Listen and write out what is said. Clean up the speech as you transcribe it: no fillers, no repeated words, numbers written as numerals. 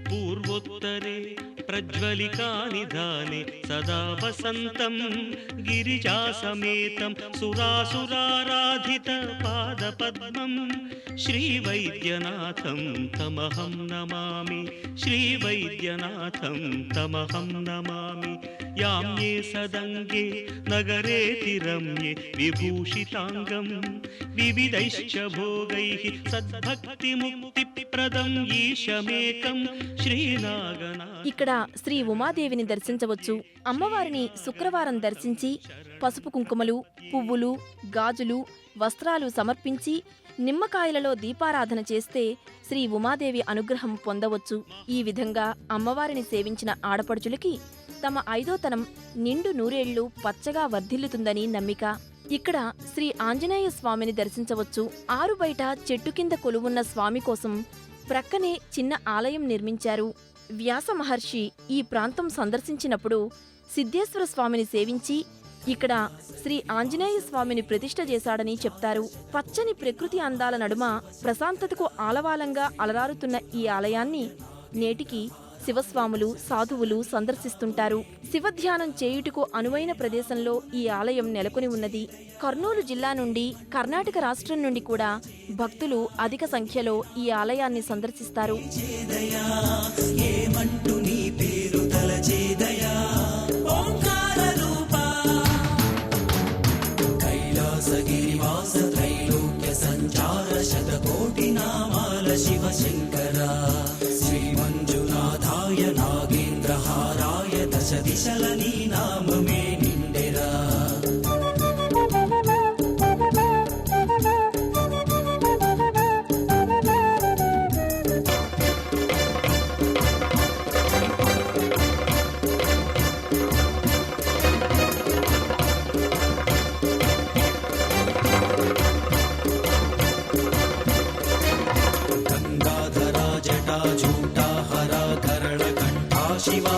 पूर्वोत्तरे प्रज्वलिकानिधाने सदा वसन्तं गिरिजासमेतं सुरासुराराधित पादपद्मं श्रीवैद्यनाथं तमहं नमामि, श्रीवैद्यनाथं तमहं नमामि। याम्ये सदङ्गे नगरे तिरम्ये विभूषिताङ्गं विविधैश्च भोगैः सद्भक्तिमुक्तिप्रदं ఈశమేకం శ్రీనాగనా। ఇక్కడ శ్రీ ఉమాదేవిని దర్శించవచ్చు. అమ్మవారిని శుక్రవారం దర్శించి పసుపు కుంకుమలు, పువ్వులు, గాజులు, వస్త్రాలు సమర్పించి నిమ్మకాయలలో దీపారాధన చేస్తే శ్రీ ఉమాదేవి అనుగ్రహం పొందవచ్చు. ఈ విధంగా అమ్మవారిని సేవించిన ఆడపడుచులకి తమ 5వ తనం నిండు నూరేళ్లు పచ్చగా వర్ధిల్లుతుందని నమ్మిక. ఇక్కడ శ్రీ ఆంజనేయ స్వామిని దర్శించవచ్చు. ఆరుబయట చెట్టు కింద కొలువున్న స్వామి కోసం ప్రక్కనే చిన్న ఆలయం నిర్మించారు. వ్యాస మహర్షి ఈ ప్రాంతం సందర్శించినప్పుడు సిద్ధేశ్వర స్వామిని సేవించి ఇక్కడ శ్రీ ఆంజనేయ స్వామిని ప్రతిష్ఠ చేశాడని చెప్తారు. పచ్చని ప్రకృతి అందాల నడుమ ప్రశాంతతకు ఆలవాలంగా అలరారుతున్న ఈ ఆలయాన్ని నేటికి శివస్వాములు, సాధువులు సందర్శిస్తుంటారు. శివధ్యానం చేయుటకు అనువైన ప్రదేశంలో ఈ ఆలయం నెలకొని ఉన్నది. కర్నూలు జిల్లా నుండి, కర్ణాటక రాష్ట్రం నుండి కూడా భక్తులు అధిక సంఖ్యలో ఈ ఆలయాన్ని సందర్శిస్తారు. నాగేంద్రహారాయ దశ దిశల నీ నామమే నిండెరా. గంగాధరా జటా జూటా హర కరణ కంఠా శివా